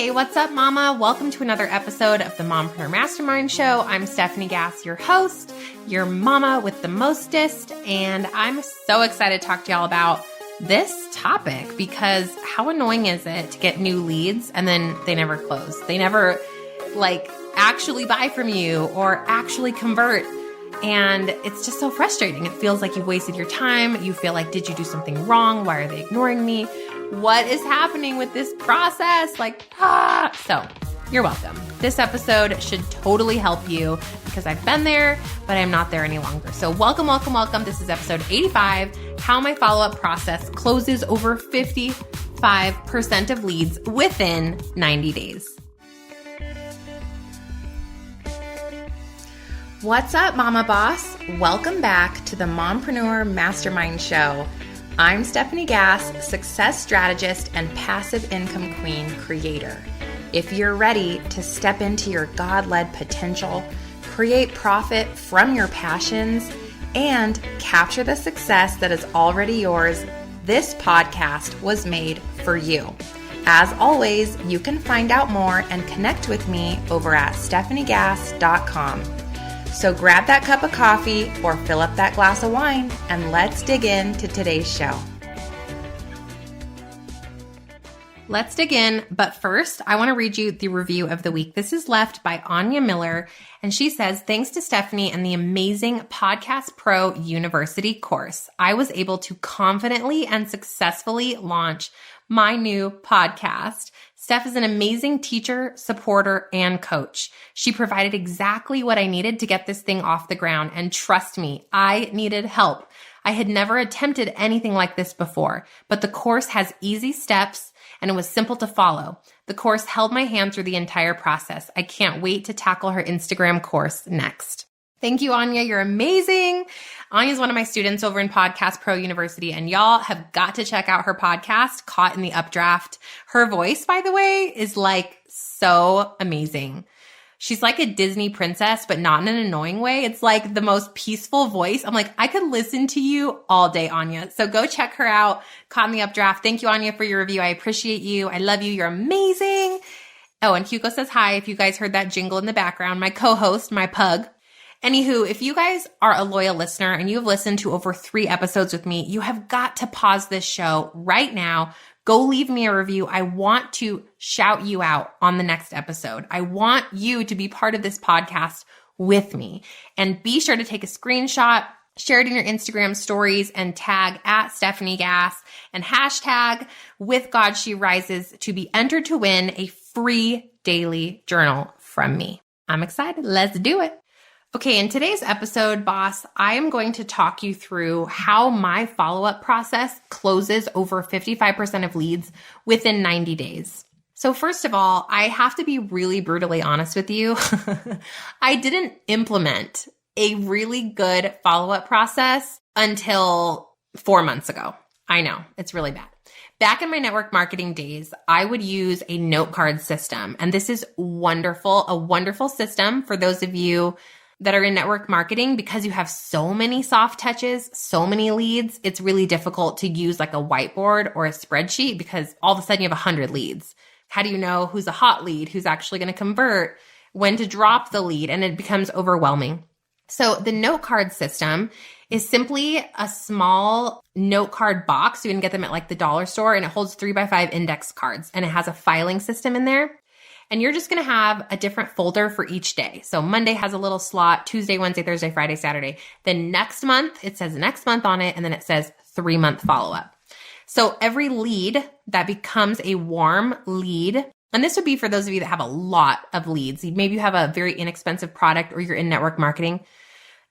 Hey, what's up, mama? Welcome to another episode of the Mompreneur Mastermind Show. I'm Stephanie Gass, your host, your mama with the mostest, and I'm so excited to talk to y'all about this topic because how annoying is it to get new leads and then they never close? They never actually buy from you or actually convert. And it's just so frustrating. It feels like you've wasted your time. You feel like, did you do something wrong? Why are they ignoring me? What is happening with this process? So you're welcome. This episode should totally help you because I've been there, but I'm not there any longer. So welcome. This is episode 85, how my follow-up process closes over 55% of leads within 90 days. What's up, Mama Boss? Welcome back to the Mompreneur Mastermind Show. I'm Stephanie Gass, success strategist and passive income queen creator. If you're ready to step into your God-led potential, create profit from your passions, and capture the success that is already yours, this podcast was made for you. As always, you can find out more and connect with me over at stephaniegass.com. So grab that cup of coffee or fill up that glass of wine and let's dig into today's show. Let's dig in, but first, I want to read you the review of the week. This is left by Anya Miller, and she says, thanks to Stephanie and the amazing Podcast Pro University course, I was able to confidently and successfully launch my new podcast. Steph is an amazing teacher, supporter, and coach. She provided exactly what I needed to get this thing off the ground. And trust me, I needed help. I had never attempted anything like this before, but the course has easy steps and it was simple to follow. The course held my hand through the entire process. I can't wait to tackle her Instagram course next. Thank you, Anya. You're amazing. Anya's one of my students over in Podcast Pro University, and y'all have got to check out her podcast, Caught in the Updraft. Her voice, by the way, is so amazing. She's like a Disney princess, but not in an annoying way. It's like the most peaceful voice. I'm like, I could listen to you all day, Anya. So go check her out, Caught in the Updraft. Thank you, Anya, for your review. I appreciate you. I love you. You're amazing. Oh, and Hugo says hi. If you guys heard that jingle in the background, my co-host, my pug. Anywho, if you guys are a loyal listener and you've listened to over 3 episodes with me, you have got to pause this show right now. Go leave me a review. I want to shout you out on the next episode. I want you to be part of this podcast with me. And be sure to take a screenshot, share it in your Instagram stories, and tag at Stephanie Gass and hashtag with God She Rises to be entered to win a free daily journal from me. I'm excited. Let's do it. Okay, in today's episode, boss, I am going to talk you through how my follow-up process closes over 55% of leads within 90 days. So first of all, I have to be really brutally honest with you. I didn't implement a really good follow-up process until 4 months ago. I know, it's really bad. Back in my network marketing days, I would use a note card system, and this is wonderful, a wonderful system for those of you that are in network marketing because you have so many soft touches, so many leads. It's really difficult to use like a whiteboard or a spreadsheet because all of a sudden you have 100 leads. How do you know who's a hot lead, who's actually going to convert, when to drop the lead? And it becomes overwhelming. So the note card system is simply a small note card box. You can get them at like the dollar store, and it holds 3x5 index cards, and it has a filing system in there. And you're just going to have a different folder for each day. So Monday has a little slot, Tuesday, Wednesday, Thursday, Friday, Saturday. Then next month, it says next month on it, and then it says 3-month follow-up. So every lead that becomes a warm lead, and this would be for those of you that have a lot of leads. Maybe you have a very inexpensive product or you're in network marketing.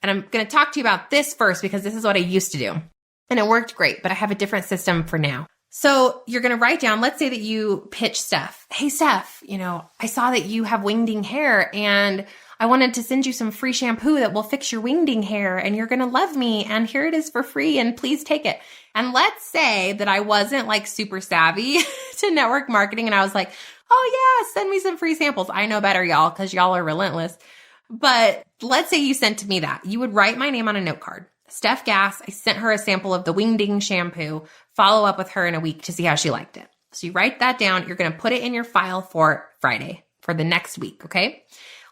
And I'm going to talk to you about this first because this is what I used to do. And it worked great, but I have a different system for now. So you're going to write down, let's say that you pitch Steph. Hey, Steph, I saw that you have wingding hair and I wanted to send you some free shampoo that will fix your wingding hair and you're going to love me. And here it is for free and please take it. And let's say that I wasn't like super savvy to network marketing. And I was like, oh yeah, send me some free samples. I know better, y'all, because y'all are relentless. But let's say you sent to me that. You would write my name on a note card. Steph Gass, I sent her a sample of the wingding shampoo, follow up with her in a week to see how she liked it. So you write that down. You're going to put it in your file for Friday, for the next week, okay?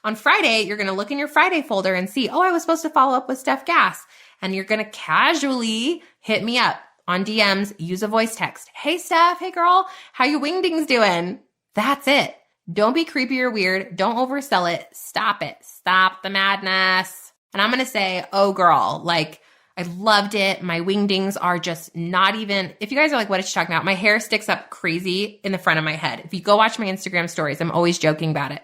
On Friday, you're going to look in your Friday folder and see, oh, I was supposed to follow up with Steph Gass. And you're going to casually hit me up on DMs, use a voice text. Hey, Steph. Hey, girl. How your wingdings doing? That's it. Don't be creepy or weird. Don't oversell it. Stop it. Stop the madness. And I'm going to say, oh, girl, like, I loved it. My wingdings are just not even, if you guys are like, what is she talking about? My hair sticks up crazy in the front of my head. If you go watch my Instagram stories, I'm always joking about it.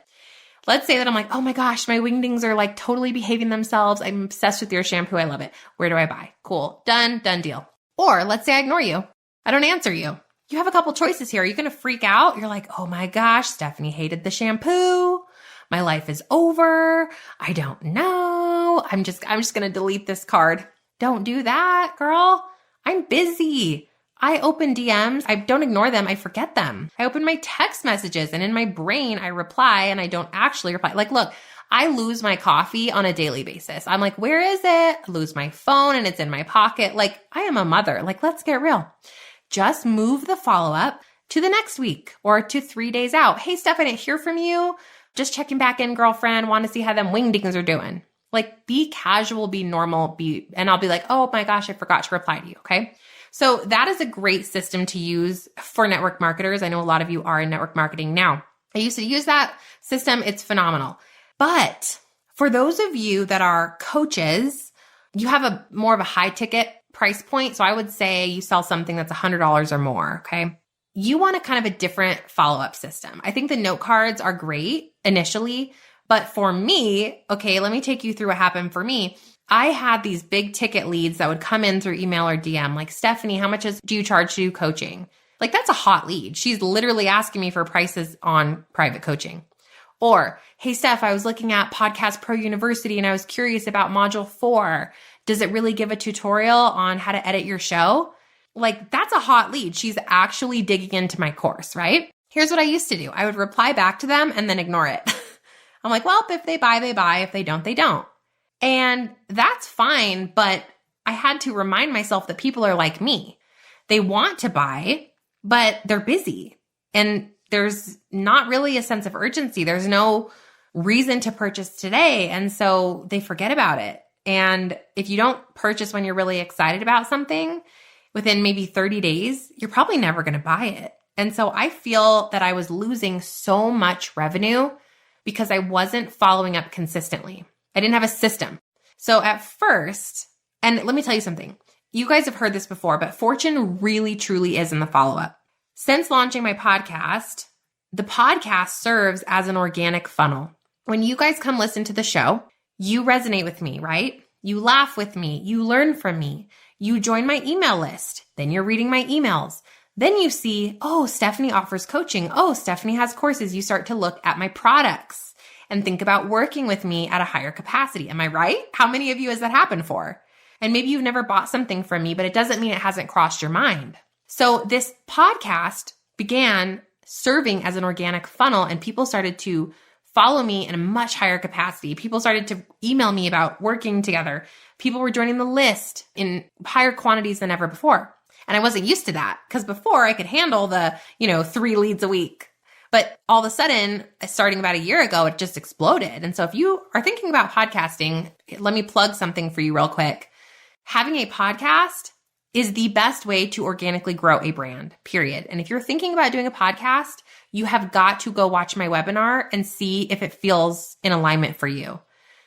Let's say that I'm like, oh my gosh, my wingdings are like totally behaving themselves. I'm obsessed with your shampoo. I love it. Where do I buy? Cool. Done deal. Or let's say I ignore you. I don't answer you. You have a couple choices here. Are you going to freak out? You're like, oh my gosh, Stephanie hated the shampoo. My life is over. I don't know. I'm just going to delete this card. Don't do that, girl. I'm busy. I open DMs. I don't ignore them. I forget them. I open my text messages and in my brain, I reply and I don't actually reply. Like, look, I lose my coffee on a daily basis. I'm like, where is it? I lose my phone and it's in my pocket. Like, I am a mother. Like, let's get real. Just move the follow-up to the next week or to 3 days out. Hey, Steph, I didn't hear from you. Just checking back in, girlfriend. Want to see how them wingdings are doing. Like, be casual, be normal, and I'll be like, oh my gosh, I forgot to reply to you. Okay. So that is a great system to use for network marketers. I know a lot of you are in network marketing now. I used to use that system. It's phenomenal. But for those of you that are coaches, you have a more of a high ticket price point. So I would say you sell something that's $100 or more. Okay. You want a kind of a different follow-up system. I think the note cards are great initially, but for me, okay, let me take you through what happened for me. I had these big ticket leads that would come in through email or DM, like, Stephanie, how much do you charge to do coaching? Like, that's a hot lead. She's literally asking me for prices on private coaching. Or, hey, Steph, I was looking at Podcast Pro University and I was curious about module 4. Does it really give a tutorial on how to edit your show? Like, that's a hot lead. She's actually digging into my course, right? Here's what I used to do. I would reply back to them and then ignore it. I'm like, well, if they buy, they buy. If they don't, they don't. And that's fine. But I had to remind myself that people are like me. They want to buy, but they're busy. And there's not really a sense of urgency. There's no reason to purchase today. And so they forget about it. And if you don't purchase when you're really excited about something, within maybe 30 days, you're probably never going to buy it. And so I feel that I was losing so much revenue because I wasn't following up consistently. I didn't have a system. So at first, and let me tell you something, you guys have heard this before, but fortune really, truly is in the follow-up. Since launching my podcast, the podcast serves as an organic funnel. When you guys come listen to the show, you resonate with me, right? You laugh with me. You learn from me. You join my email list. Then you're reading my emails. Then you see, oh, Stephanie offers coaching. Oh, Stephanie has courses. You start to look at my products and think about working with me at a higher capacity. Am I right? How many of you has that happened for? And maybe you've never bought something from me, but it doesn't mean it hasn't crossed your mind. So this podcast began serving as an organic funnel and people started to follow me in a much higher capacity. People started to email me about working together. People were joining the list in higher quantities than ever before. And I wasn't used to that because before I could handle the, 3 leads a week. But all of a sudden, starting about a year ago, it just exploded. And so if you are thinking about podcasting, let me plug something for you real quick. Having a podcast is the best way to organically grow a brand, period. And if you're thinking about doing a podcast, you have got to go watch my webinar and see if it feels in alignment for you.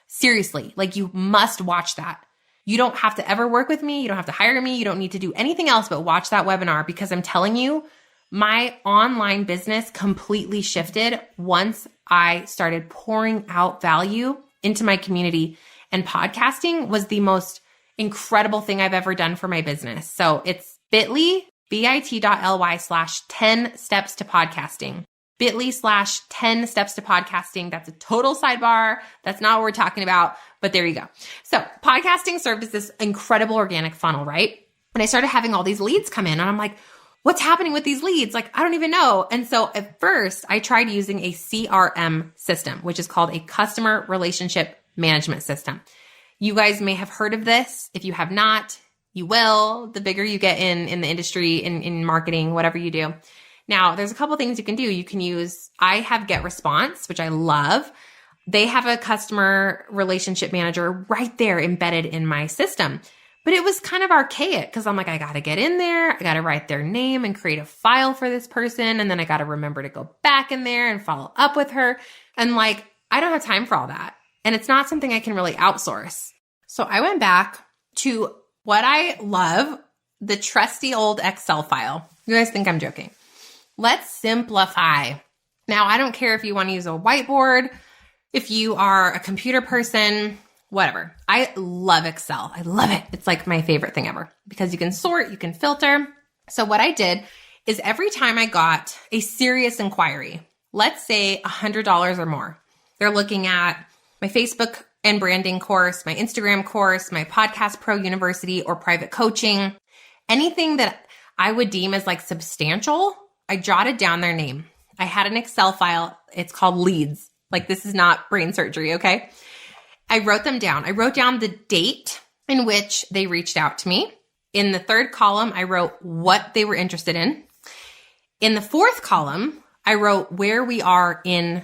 Seriously, like you must watch that. You don't have to ever work with me. You don't have to hire me. You don't need to do anything else but watch that webinar because I'm telling you, my online business completely shifted once I started pouring out value into my community, and podcasting was the most incredible thing I've ever done for my business. So it's bit.ly/10 steps to podcasting. bit.ly/10 steps to podcasting. That's a total sidebar. That's not what we're talking about, but there you go. So podcasting served as this incredible organic funnel, right? And I started having all these leads come in and I'm like, what's happening with these leads? Like, I don't even know. And so at first I tried using a CRM system, which is called a customer relationship management system. You guys may have heard of this. If you have not, you will. The bigger you get in the industry, in marketing, whatever you do. Now, there's a couple things you can do. You can use, I have Get Response, which I love. They have a customer relationship manager right there embedded in my system. But it was kind of archaic because I'm like, I got to get in there. I got to write their name and create a file for this person. And then I got to remember to go back in there and follow up with her. And like, I don't have time for all that. And it's not something I can really outsource. So I went back to what I love, the trusty old Excel file. You guys think I'm joking. Let's simplify. Now, I don't care if you want to use a whiteboard, if you are a computer person, whatever. I love Excel. I love it. It's like my favorite thing ever because you can sort, you can filter. So what I did is every time I got a serious inquiry, let's say $100 or more, they're looking at my Facebook and branding course, my Instagram course, my Podcast Pro University or private coaching, anything that I would deem as like substantial, I jotted down their name. I had an Excel file. It's called leads. Like this is not brain surgery, okay? I wrote them down. I wrote down the date in which they reached out to me. In the third column, I wrote what they were interested in. In the fourth column, I wrote where we are in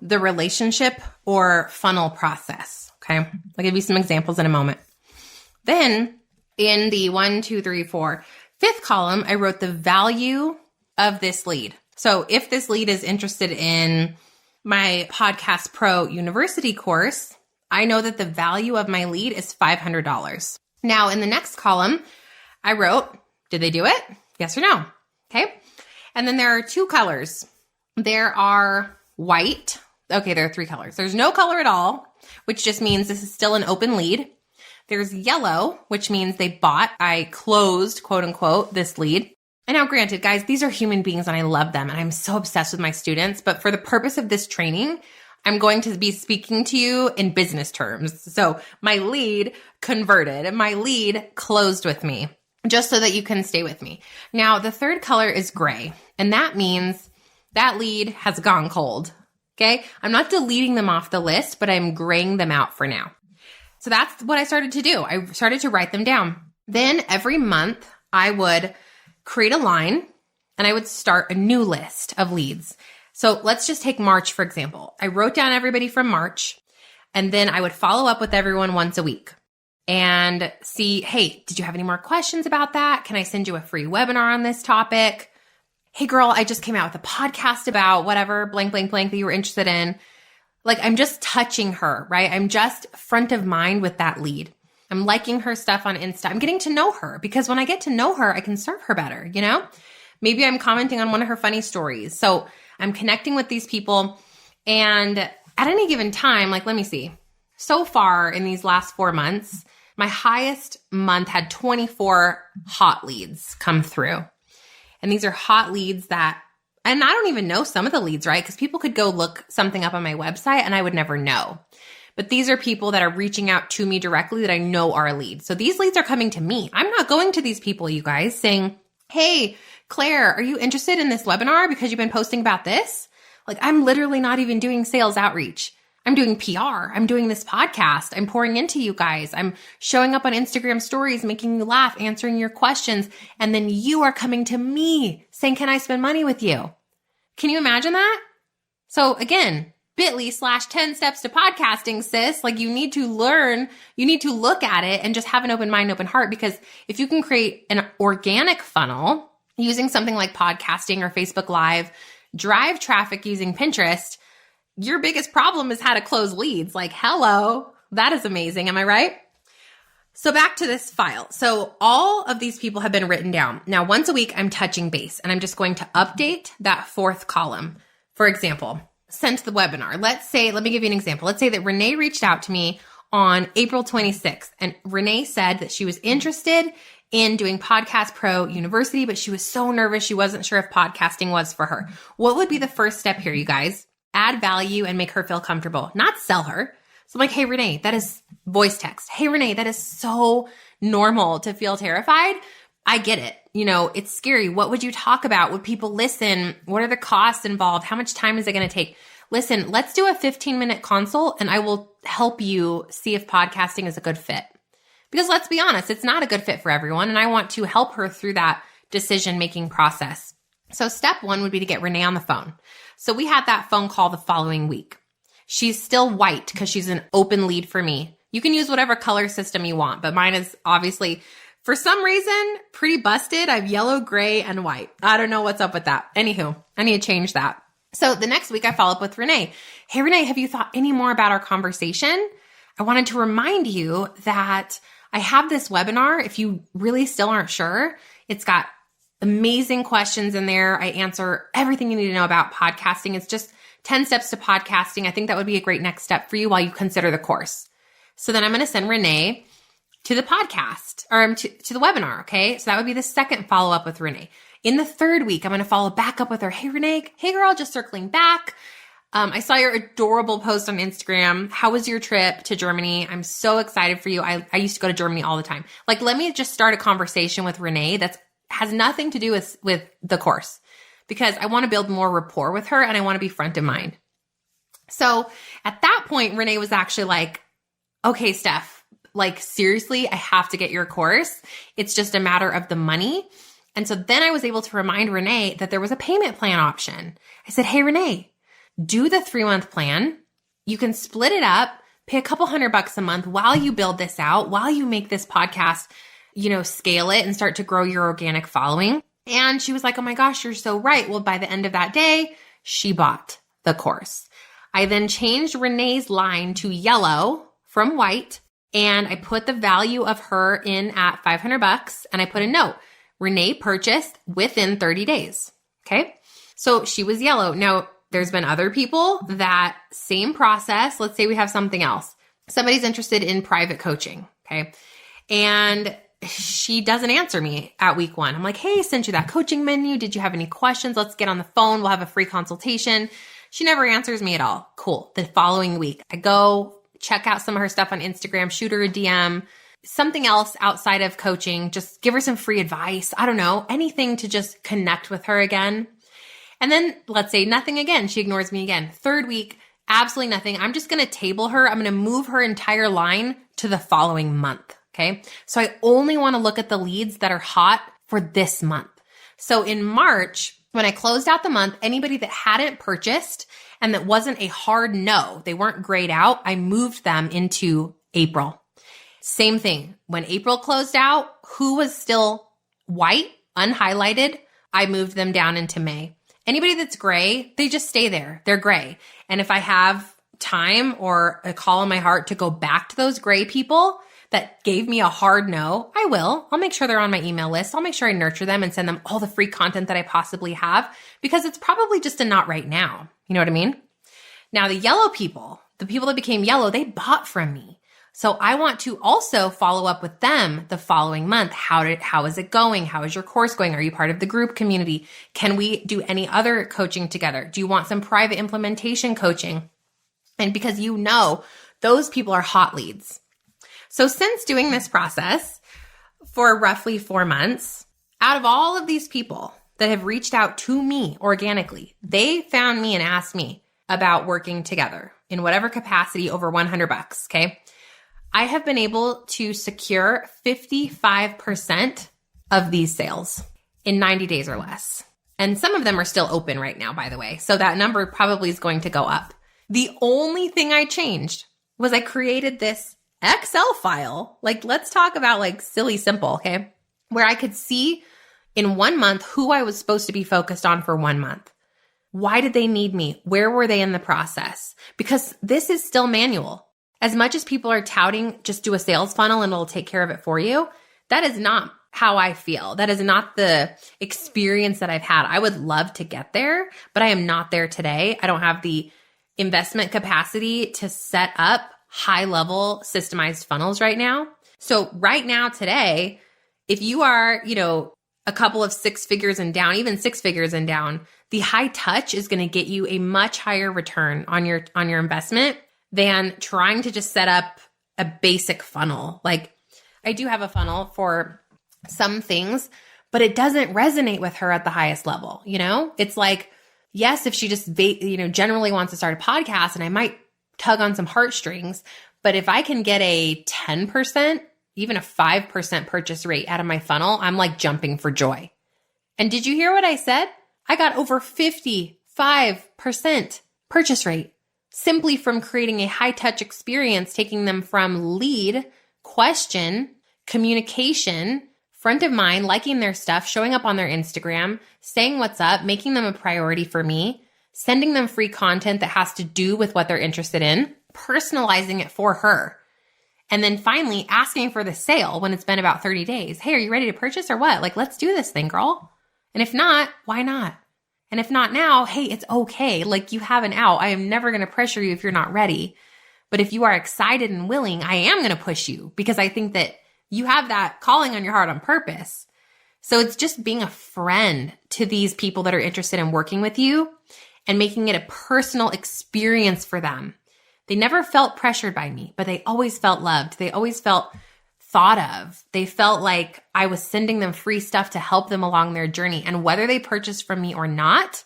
the relationship or funnel process, okay? I'll give you some examples in a moment. Then in the 5th column, I wrote the value of this lead. So if this lead is interested in my Podcast Pro University course, I know that the value of my lead is $500. Now, in the next column, I wrote, did they do it? Yes or no? Okay. And then there are 2 colors. There are white. Okay, there are 3 colors. There's no color at all, which just means this is still an open lead. There's yellow, which means they bought, I closed, quote unquote, this lead. And now granted, guys, these are human beings and I love them and I'm so obsessed with my students. But for the purpose of this training, I'm going to be speaking to you in business terms. So my lead converted and my lead closed with me, just so that you can stay with me. Now, the third color is gray, and that means that lead has gone cold. Okay. I'm not deleting them off the list, but I'm graying them out for now. So that's what I started to do. I started to write them down. Then every month I would create a line and I would start a new list of leads. So let's just take March, for example. I wrote down everybody from March, and then I would follow up with everyone once a week and see, hey, did you have any more questions about that? Can I send you a free webinar on this topic? Hey, girl, I just came out with a podcast about whatever, blank, blank, blank that you were interested in. Like, I'm just touching her, right? I'm just front of mind with that lead. I'm liking her stuff on Insta. I'm getting to know her because when I get to know her, I can serve her better, you know? Maybe I'm commenting on one of her funny stories. So I'm connecting with these people, and at any given time, like, let me see. So far in these last 4 months, my highest month had 24 hot leads come through. And these are hot leads that, and I don't even know some of the leads, right? Because people could go look something up on my website and I would never know. But these are people that are reaching out to me directly that I know are a lead. So these leads are coming to me. I'm not going to these people, you guys, saying, hey, Claire, are you interested in this webinar because you've been posting about this? Like, I'm literally not even doing sales outreach. I'm doing PR. I'm doing this podcast. I'm pouring into you guys. I'm showing up on Instagram stories, making you laugh, answering your questions. And then you are coming to me saying, can I spend money with you? Can you imagine that? So again, bit.ly/10 steps to podcasting, sis. Like, you need to learn, you need to look at it and just have an open mind, open heart. Because if you can create an organic funnel using something like podcasting or Facebook Live, drive traffic using Pinterest, your biggest problem is how to close leads. Like, hello, that is amazing. Am I right? So back to this file. So all of these people have been written down. Now, once a week, I'm touching base and I'm just going to update that 4th column. For example, sent the webinar. Let me give you an example. Let's say that Renee reached out to me on April 26th, and Renee said that she was interested in doing Podcast Pro University, but she was so nervous. She wasn't sure if podcasting was for her. What would be the first step here, you guys? Add value and make her feel comfortable, not sell her. So I'm like, hey, Renee, that is voice text. Hey, Renee, that is so normal to feel terrified. I get it. You know, it's scary. What would you talk about? Would people listen? What are the costs involved? How much time is it going to take? Listen, let's do a 15-minute consult and I will help you see if podcasting is a good fit. Because let's be honest, it's not a good fit for everyone. And I want to help her through that decision-making process. So step one would be to get Renee on the phone. So we had that phone call the following week. She's still white because she's an open lead for me. You can use whatever color system you want, but mine is obviously, for some reason, pretty busted. I have yellow, gray, and white. I don't know what's up with that. Anywho, I need to change that. So the next week I follow up with Renee. Hey, Renee, have you thought any more about our conversation? I wanted to remind you that I have this webinar. If you really still aren't sure, it's got amazing questions in there. I answer everything you need to know about podcasting. It's just 10 steps to podcasting. I think that would be a great next step for you while you consider the course. So then I'm going to send Renee to the podcast or to the webinar. Okay. So that would be the second follow up with Renee. In the third week, I'm going to follow back up with her. Hey, Renee. Hey, girl, just circling back. I saw your adorable post on Instagram. How was your trip to Germany? I'm so excited for you. I used to go to Germany all the time. Like, let me just start a conversation with Renee that has nothing to do with the course, because I want to build more rapport with her and I want to be front of mind. So at that point, Renee was actually like, okay, Steph, like seriously, I have to get your course. It's just a matter of the money. And so then I was able to remind Renee that there was a payment plan option. I said, hey, Renee, do the 3-month plan. You can split it up, pay a couple $100 a month while you build this out, while you make this podcast, scale it and start to grow your organic following. And she was like, oh my gosh, you're so right. Well, by the end of that day, she bought the course. I then changed Renee's line to yellow from white, and I put the value of her in at $500, and I put a note. Renee purchased within 30 days. Okay. So she was yellow. Now, there's been other people that same process. Let's say we have something else. Somebody's interested in private coaching. Okay. And she doesn't answer me at week 1. I'm like, hey, sent you that coaching menu. Did you have any questions? Let's get on the phone. We'll have a free consultation. She never answers me at all. Cool. The following week, I go check out some of her stuff on Instagram, shoot her a DM, something else outside of coaching, just give her some free advice. I don't know, anything to just connect with her again. And then let's say nothing again. She ignores me again. Third week, absolutely nothing. I'm just going to table her. I'm going to move her entire line to the following month. Okay. So I only want to look at the leads that are hot for this month. So in March, when I closed out the month, anybody that hadn't purchased and that wasn't a hard no, they weren't grayed out, I moved them into April. Same thing. When April closed out, who was still white, unhighlighted, I moved them down into May. Anybody that's gray, they just stay there. They're gray. And if I have time or a call in my heart to go back to those gray people that gave me a hard no, I will. I'll make sure they're on my email list. I'll make sure I nurture them and send them all the free content that I possibly have, because it's probably just a not right now. You know what I mean? Now, the yellow people, the people that became yellow, they bought from me. So I want to also follow up with them the following month. How is it going? How is your course going? Are you part of the group community? Can we do any other coaching together? Do you want some private implementation coaching? And because those people are hot leads. So since doing this process for roughly 4 months, out of all of these people that have reached out to me organically, they found me and asked me about working together in whatever capacity over $100. Okay. I have been able to secure 55% of these sales in 90 days or less. And some of them are still open right now, by the way. So that number probably is going to go up. The only thing I changed was I created this Excel file. Like, let's talk about like silly simple, okay? Where I could see in 1 month who I was supposed to be focused on for 1 month. Why did they need me? Where were they in the process? Because this is still manual. As much as people are touting, just do a sales funnel and it'll take care of it for you, that is not how I feel. That is not the experience that I've had. I would love to get there, but I am not there today. I don't have the investment capacity to set up high-level systemized funnels right now. So right now, today, if you are, a couple of 6 figures and down, even 6 figures and down, the high touch is going to get you a much higher return on your investment than trying to just set up a basic funnel. Like, I do have a funnel for some things, but it doesn't resonate with her at the highest level. It's like, yes, if she just, generally wants to start a podcast, and I might tug on some heartstrings, but if I can get a 10%, even a 5% purchase rate out of my funnel, I'm like jumping for joy. And did you hear what I said? I got over 55% purchase rate simply from creating a high-touch experience, taking them from lead, question, communication, front of mind, liking their stuff, showing up on their Instagram, saying what's up, making them a priority for me, sending them free content that has to do with what they're interested in, personalizing it for her. And then finally asking for the sale when it's been about 30 days. Hey, are you ready to purchase or what? Like, let's do this thing, girl. And if not, why not? And if not now, hey, it's okay. Like, you have an out. I am never going to pressure you if you're not ready. But if you are excited and willing, I am going to push you because I think that you have that calling on your heart on purpose. So it's just being a friend to these people that are interested in working with you and making it a personal experience for them. They never felt pressured by me, but they always felt loved. They always felt thought of. They felt like I was sending them free stuff to help them along their journey. And whether they purchased from me or not,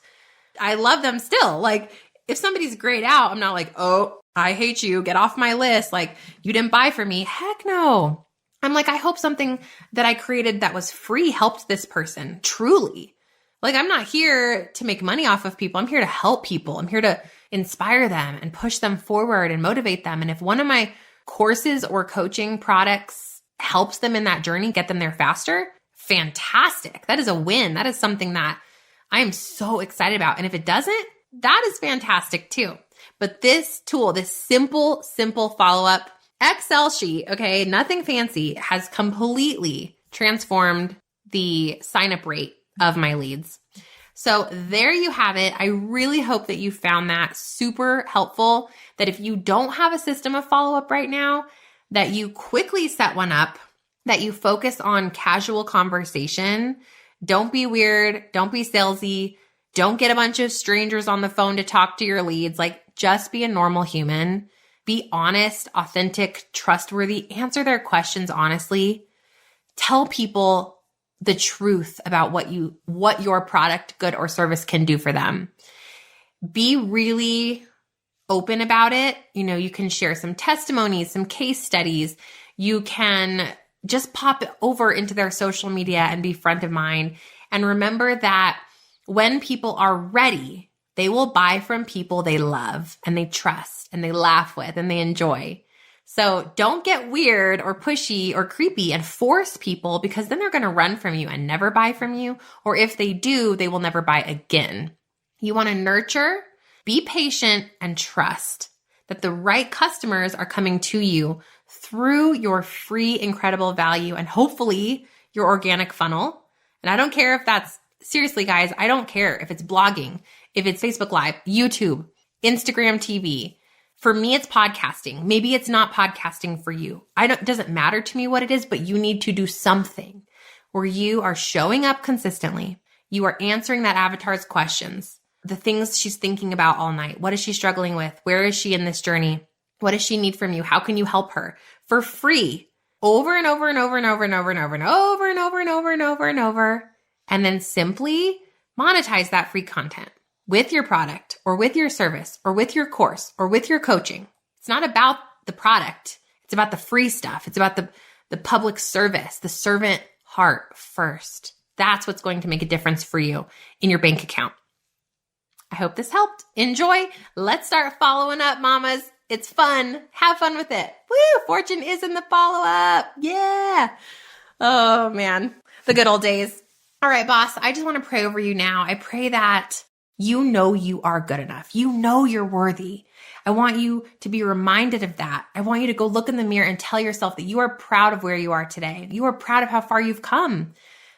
I love them still. Like, if somebody's grayed out, I'm not like, oh, I hate you. Get off my list. Like, you didn't buy from me. Heck no. I'm like, I hope something that I created that was free helped this person, truly. Like, I'm not here to make money off of people. I'm here to help people. I'm here to inspire them and push them forward and motivate them. And if one of my courses or coaching products helps them in that journey, get them there faster, fantastic. That is a win. That is something that I am so excited about. And if it doesn't, that is fantastic too. But this tool, this simple follow-up Excel sheet, okay, nothing fancy, has completely transformed the sign-up rate of my leads. So there you have it. I really hope that you found that super helpful, that if you don't have a system of follow-up right now, that you quickly set one up, that you focus on casual conversation. Don't be weird. Don't be salesy. Don't get a bunch of strangers on the phone to talk to your leads. Like, just be a normal human. Be honest, authentic, trustworthy. Answer their questions honestly. Tell people the truth about what your product, good, or service can do for them. Be really open about it. You know, you can share some testimonies, some case studies. You can just pop it over into their social media and be front of mind. And remember that when people are ready, they will buy from people they love and they trust and they laugh with and they enjoy. So don't get weird or pushy or creepy and force people, because then they're going to run from you and never buy from you. Or if they do, they will never buy again. You want to nurture, be patient, and trust that the right customers are coming to you through your free, incredible value and hopefully your organic funnel. And I don't care if that's, seriously guys, I don't care if it's blogging, if it's Facebook Live, YouTube, Instagram TV. For me, it's podcasting. Maybe it's not podcasting for you. It doesn't matter to me what it is, but you need to do something where you are showing up consistently. You are answering that avatar's questions, the things she's thinking about all night. What is she struggling with? Where is she in this journey? What does she need from you? How can you help her for free over and over and over and over and over and over and over and over and over and over and over, and then simply monetize that free content with your product or with your service or with your course or with your coaching. It's not about the product. It's about the free stuff. It's about the public service, the servant heart first. That's what's going to make a difference for you in your bank account. I hope this helped. Enjoy. Let's start following up, mamas. It's fun. Have fun with it. Woo! Fortune is in the follow-up. Yeah. Oh, man. The good old days. All right, boss. I just want to pray over you now. I pray that you know you are good enough. You know you're worthy. I want you to be reminded of that. I want you to go look in the mirror and tell yourself that you are proud of where you are today. You are proud of how far you've come.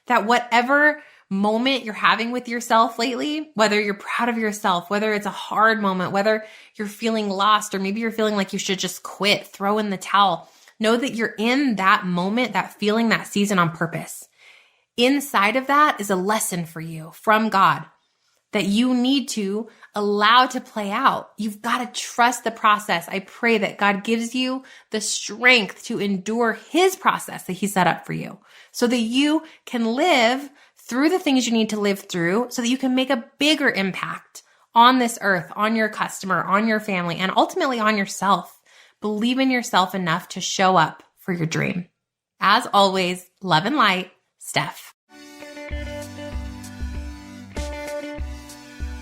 That whatever moment you're having with yourself lately, whether you're proud of yourself, whether it's a hard moment, whether you're feeling lost, or maybe you're feeling like you should just quit, throw in the towel, know that you're in that moment, that feeling, that season on purpose. Inside of that is a lesson for you from God that you need to allow to play out. You've got to trust the process. I pray that God gives you the strength to endure his process that he set up for you so that you can live through the things you need to live through so that you can make a bigger impact on this earth, on your customer, on your family, and ultimately on yourself. Believe in yourself enough to show up for your dream. As always, love and light, Steph.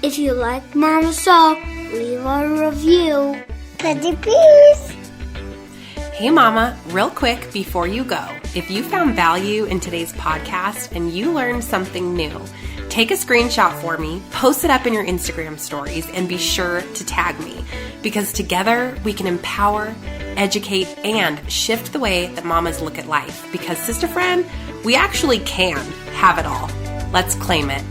If you like Mama So, leave a review. Pretty please. Hey Mama, real quick before you go, if you found value in today's podcast and you learned something new, take a screenshot for me, post it up in your Instagram stories, and be sure to tag me, because together we can empower, educate, and shift the way that mamas look at life. Because, sister friend, we actually can have it all. Let's claim it.